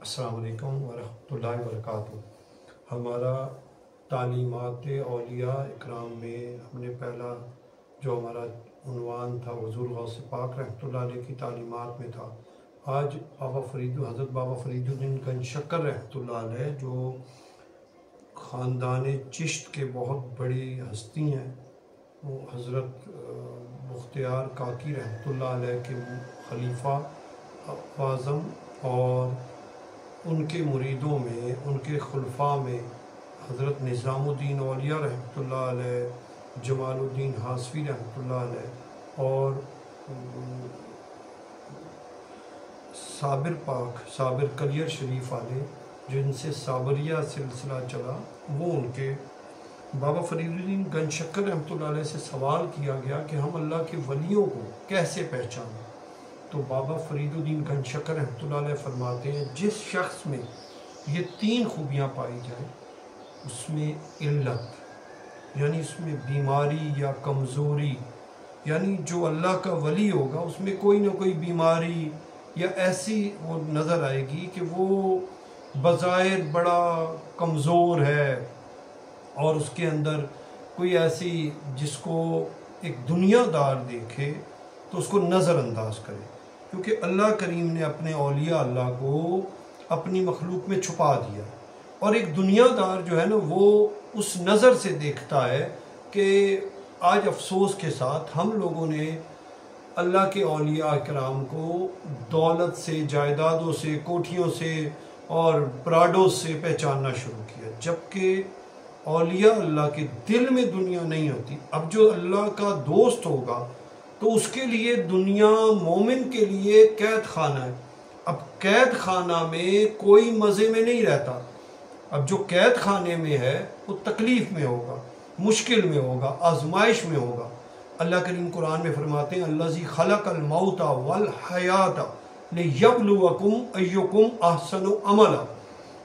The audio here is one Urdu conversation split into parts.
السلام علیکم ورحمۃ اللہ وبرکاتہ۔ ہمارا تعلیمات اولیاء اکرام میں ہم نے پہلا جو ہمارا عنوان تھا حضور غوث پاک رحمۃ اللہ علیہ کی تعلیمات میں تھا۔ آج حضرت بابا فرید الدین گنج شکر رحمۃ اللہ علیہ جو خاندان چشت کے بہت بڑی ہستی ہیں، وہ حضرت مختار کاکی رحمۃ اللہ علیہ کے خلیفہ اعظم اور ان کے مریدوں میں، ان کے خلفاء میں حضرت نظام الدین اولیاء رحمۃ اللہ علیہ، جمال الدین حاصفی رحمۃ اللہ علیہ اور صابر کلیر شریف والے، جن سے صابریہ سلسلہ چلا، وہ ان کے بابا فرید الدین گنج شکر رحمۃ اللہ علیہ سے سوال کیا گیا کہ ہم اللہ کے ولیوں کو کیسے پہچانیں؟ تو بابا فرید الدین گنج شکر رحمۃ اللہ علیہ فرماتے ہیں جس شخص میں یہ 3 خوبیاں پائی جائیں، اس میں علت یعنی اس میں بیماری یا کمزوری، یعنی جو اللہ کا ولی ہوگا اس میں کوئی نہ کوئی بیماری یا ایسی وہ نظر آئے گی کہ وہ بظاہر بڑا کمزور ہے، اور اس کے اندر کوئی ایسی جس کو ایک دنیا دار دیکھے تو اس کو نظر انداز کرے، کیونکہ اللہ کریم نے اپنے اولیاء اللہ کو اپنی مخلوق میں چھپا دیا، اور ایک دنیا دار جو ہے نا وہ اس نظر سے دیکھتا ہے کہ آج افسوس کے ساتھ ہم لوگوں نے اللہ کے اولیاء کرام کو دولت سے، جائیدادوں سے، کوٹھیوں سے اور پراڈوں سے پہچاننا شروع کیا، جبکہ اولیاء اللہ کے دل میں دنیا نہیں ہوتی۔ اب جو اللہ کا دوست ہوگا تو اس کے لیے دنیا مومن کے لیے قید خانہ ہے۔ اب قید خانہ میں کوئی مزے میں نہیں رہتا، اب جو قید خانے میں ہے وہ تکلیف میں ہوگا، مشکل میں ہوگا، آزمائش میں ہوگا۔ اللہ کریم قرآن میں فرماتے ہیں الذی خلق الموت والحیات لیبلوکم ایکم احسن عملا،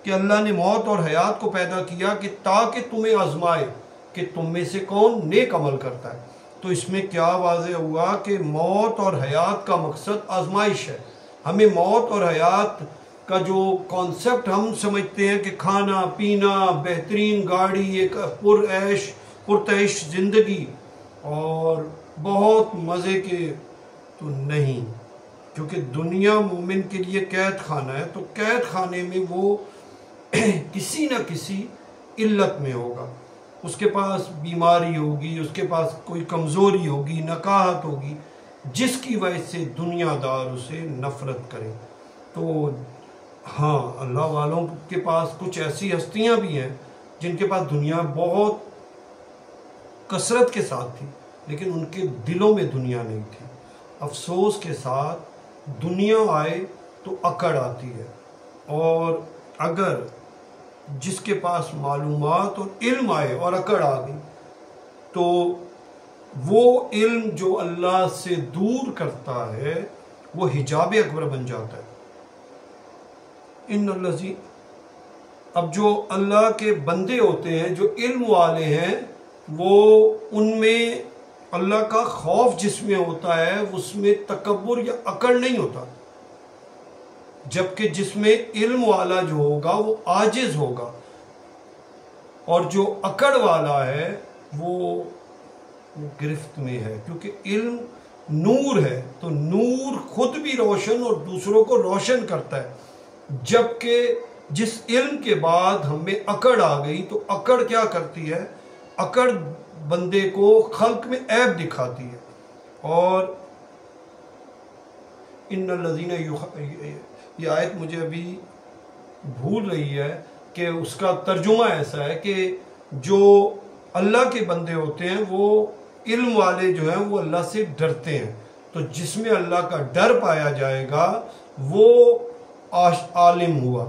کہ اللہ نے موت اور حیات کو پیدا کیا کہ تاکہ تمہیں آزمائے کہ تم میں سے کون نیک عمل کرتا ہے۔ تو اس میں کیا واضح ہوا کہ موت اور حیات کا مقصد آزمائش ہے۔ ہمیں موت اور حیات کا جو کانسیپٹ ہم سمجھتے ہیں کہ کھانا پینا، بہترین گاڑی، ایک پرتعیش زندگی اور بہت مزے کے، تو نہیں، کیونکہ دنیا مومن کے لیے قید خانہ ہے، تو قید خانے میں وہ کسی نہ کسی علت میں ہوگا، اس کے پاس بیماری ہوگی، اس کے پاس کوئی کمزوری ہوگی، نکاہت ہوگی، جس کی وجہ سے دنیا دار اسے نفرت کرے۔ تو ہاں، اللہ والوں کے پاس کچھ ایسی ہستیاں بھی ہیں جن کے پاس دنیا بہت کثرت کے ساتھ تھی، لیکن ان کے دلوں میں دنیا نہیں تھی۔ افسوس کے ساتھ دنیا آئے تو اکڑ آتی ہے، اور اگر جس کے پاس معلومات اور علم آئے اور اکڑ آ گئی تو وہ علم جو اللہ سے دور کرتا ہے وہ حجاب اکبر بن جاتا ہے۔ اب جو اللہ کے بندے ہوتے ہیں، جو علم والے ہیں، وہ ان میں اللہ کا خوف جس میں ہوتا ہے اس میں تکبر یا اکڑ نہیں ہوتا، جبکہ جس میں علم والا جو ہوگا وہ عاجز ہوگا، اور جو اکڑ والا ہے وہ گرفت میں ہے، کیونکہ علم نور ہے، تو نور خود بھی روشن اور دوسروں کو روشن کرتا ہے، جبکہ جس علم کے بعد ہم میں اکڑ آ گئی تو اکڑ کیا کرتی ہے؟ اکڑ بندے کو خلق میں عیب دکھاتی ہے۔ اور ان الذین، یہ آیت مجھے ابھی بھول رہی ہے کہ اس کا ترجمہ ایسا ہے کہ جو اللہ کے بندے ہوتے ہیں وہ علم والے جو ہیں وہ اللہ سے ڈرتے ہیں، تو جس میں اللہ کا ڈر پایا جائے گا وہ عالم ہوا۔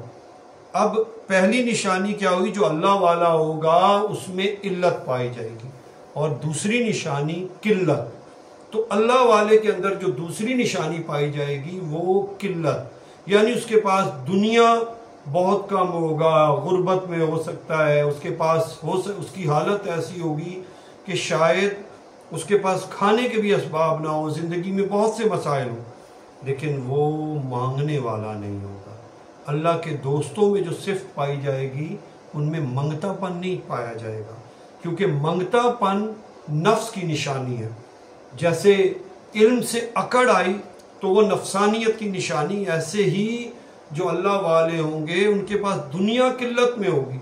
اب پہلی نشانی کیا ہوگی؟ جو اللہ والا ہوگا اس میں علت پائی جائے گی، اور دوسری نشانی قلت۔ تو اللہ والے کے اندر جو دوسری نشانی پائی جائے گی وہ قلت، یعنی اس کے پاس دنیا بہت کم ہوگا، غربت میں ہو سکتا ہے، اس کے پاس اس کی حالت ایسی ہوگی کہ شاید اس کے پاس کھانے کے بھی اسباب نہ ہو، زندگی میں بہت سے مسائل ہوں، لیکن وہ مانگنے والا نہیں ہوگا۔ اللہ کے دوستوں میں جو صفت پائی جائے گی ان میں منگتا پن نہیں پایا جائے گا، کیونکہ منگتا پن نفس کی نشانی ہے۔ جیسے علم سے اکڑ آئی تو وہ نفسانیت کی نشانی، ایسے ہی جو اللہ والے ہوں گے ان کے پاس دنیا قلت میں ہوگی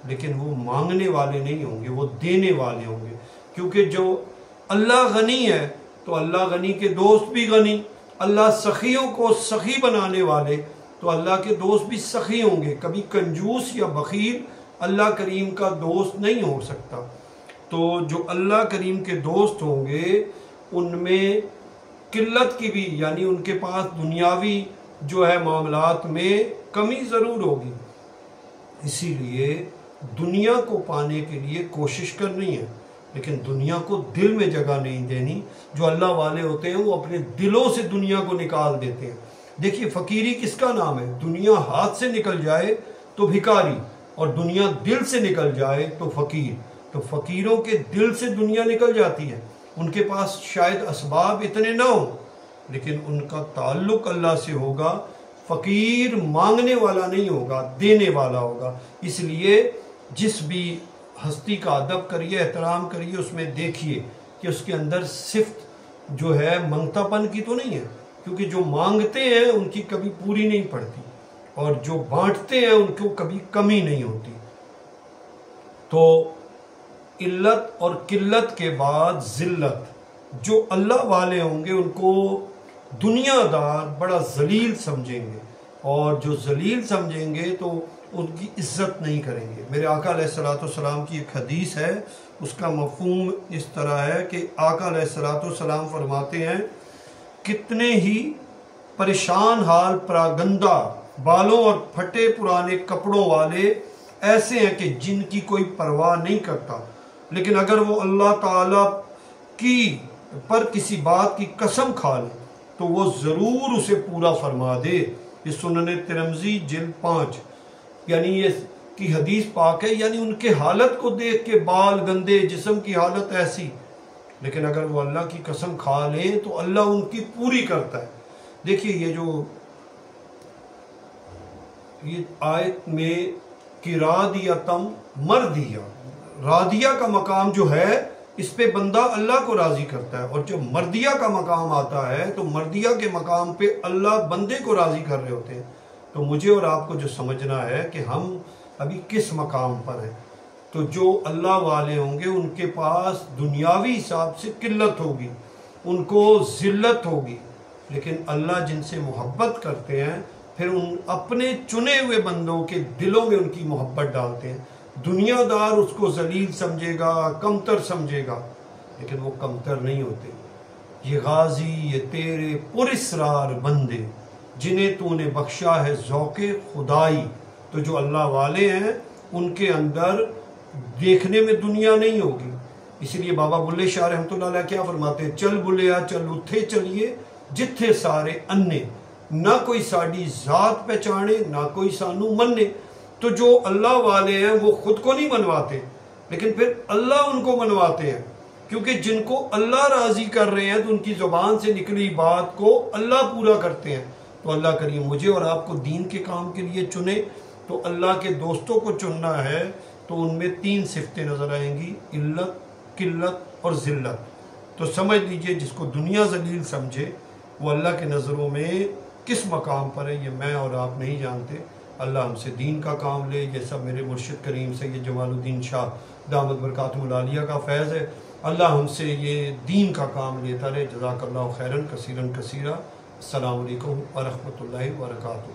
لیکن وہ مانگنے والے نہیں ہوں گے، وہ دینے والے ہوں گے، کیونکہ جو اللہ غنی ہے تو اللہ غنی کے دوست بھی غنی، اللہ سخیوں کو سخی بنانے والے تو اللہ کے دوست بھی سخی ہوں گے۔ کبھی کنجوس یا بخیل اللہ کریم کا دوست نہیں ہو سکتا۔ تو جو اللہ کریم کے دوست ہوں گے ان میں قلت کی بھی، یعنی ان کے پاس دنیاوی جو ہے معاملات میں کمی ضرور ہوگی، اسی لیے دنیا کو پانے کے لیے کوشش کرنی ہے لیکن دنیا کو دل میں جگہ نہیں دینی۔ جو اللہ والے ہوتے ہیں وہ اپنے دلوں سے دنیا کو نکال دیتے ہیں۔ دیکھیے فقیری کس کا نام ہے؟ دنیا ہاتھ سے نکل جائے تو بھکاری، اور دنیا دل سے نکل جائے تو فقیر۔ تو فقیروں کے دل سے دنیا نکل جاتی ہے، ان کے پاس شاید اسباب اتنے نہ ہوں لیکن ان کا تعلق اللہ سے ہوگا۔ فقیر مانگنے والا نہیں ہوگا، دینے والا ہوگا۔ اس لیے جس بھی ہستی کا ادب کریے، احترام کریے، اس میں دیکھیے کہ اس کے اندر صفت جو ہے منگتا پن کی تو نہیں ہے، کیونکہ جو مانگتے ہیں ان کی کبھی پوری نہیں پڑتی اور جو بانٹتے ہیں ان کو کبھی کمی نہیں ہوتی۔ تو علت اور قلت کے بعد ذلت، جو اللہ والے ہوں گے ان کو دنیا دار بڑا ذلیل سمجھیں گے، اور جو ذلیل سمجھیں گے تو ان کی عزت نہیں کریں گے۔ میرے آقا علیہ السلام کی ایک حدیث ہے، اس کا مفہوم اس طرح ہے کہ آقا علیہ السلام فرماتے ہیں کتنے ہی پریشان حال پراگندہ بالوں اور پھٹے پرانے کپڑوں والے ایسے ہیں کہ جن کی کوئی پرواہ نہیں کرتا، لیکن اگر وہ اللہ تعالیٰ کی پر کسی بات کی قسم کھا لے تو وہ ضرور اسے پورا فرما دے۔ یہ سنن ترمذی جلد 5، یعنی یہ کی حدیث پاک ہے، یعنی ان کے حالت کو دیکھ کے بال گندے، جسم کی حالت ایسی، لیکن اگر وہ اللہ کی قسم کھا لیں تو اللہ ان کی پوری کرتا ہے۔ دیکھیے یہ آیت میں کہ رادیتم مردیہ، رادیہ کا مقام جو ہے اس پہ بندہ اللہ کو راضی کرتا ہے، اور جب مردیہ کا مقام آتا ہے تو مردیہ کے مقام پہ اللہ بندے کو راضی کر رہے ہوتے ہیں۔ تو مجھے اور آپ کو جو سمجھنا ہے کہ ہم ابھی کس مقام پر ہیں۔ تو جو اللہ والے ہوں گے ان کے پاس دنیاوی حساب سے قلت ہوگی، ان کو ذلت ہوگی، لیکن اللہ جن سے محبت کرتے ہیں پھر ان اپنے چنے ہوئے بندوں کے دلوں میں ان کی محبت ڈالتے ہیں۔ دنیا دار اس کو ذلیل سمجھے گا، کمتر سمجھے گا، لیکن وہ کمتر نہیں ہوتے۔ یہ غازی، یہ تیرے پراسرار بندے جنہیں تو نے بخشا ہے ذوق خدائی۔ تو جو اللہ والے ہیں ان کے اندر دیکھنے میں دنیا نہیں ہوگی۔ اسی لیے بابا بلے شاہ رحمۃ اللہ علیہ کیا فرماتے ہیں؟ چل بلیا چل اتھے چلیے جتھے سارے انے، نہ کوئی ساڑی ذات پہچانے نہ کوئی سانو مننے۔ تو جو اللہ والے ہیں وہ خود کو نہیں منواتے لیکن پھر اللہ ان کو منواتے ہیں، کیونکہ جن کو اللہ راضی کر رہے ہیں تو ان کی زبان سے نکلی بات کو اللہ پورا کرتے ہیں۔ تو اللہ کریم مجھے اور آپ کو دین کے کام کے لیے چنے۔ تو اللہ کے دوستوں کو چننا ہے تو ان میں 3 صفتیں نظر آئیں گی، علت، قلت اور ذلت۔ تو سمجھ لیجئے جس کو دنیا ذلیل سمجھے وہ اللہ کے نظروں میں کس مقام پر ہے یہ میں اور آپ نہیں جانتے۔ اللہ ہم سے دین کا کام لے، یہ سب میرے مرشد کریم سید جمال الدین شاہ دامت برکاتہم العالیہ کا فیض ہے۔ اللہ ہم سے یہ دین کا کام لیتا رہے۔ جزاک اللہ خیرن کثیرن کثیرہ۔ السلام علیکم ورحمۃ اللہ وبرکاتہ۔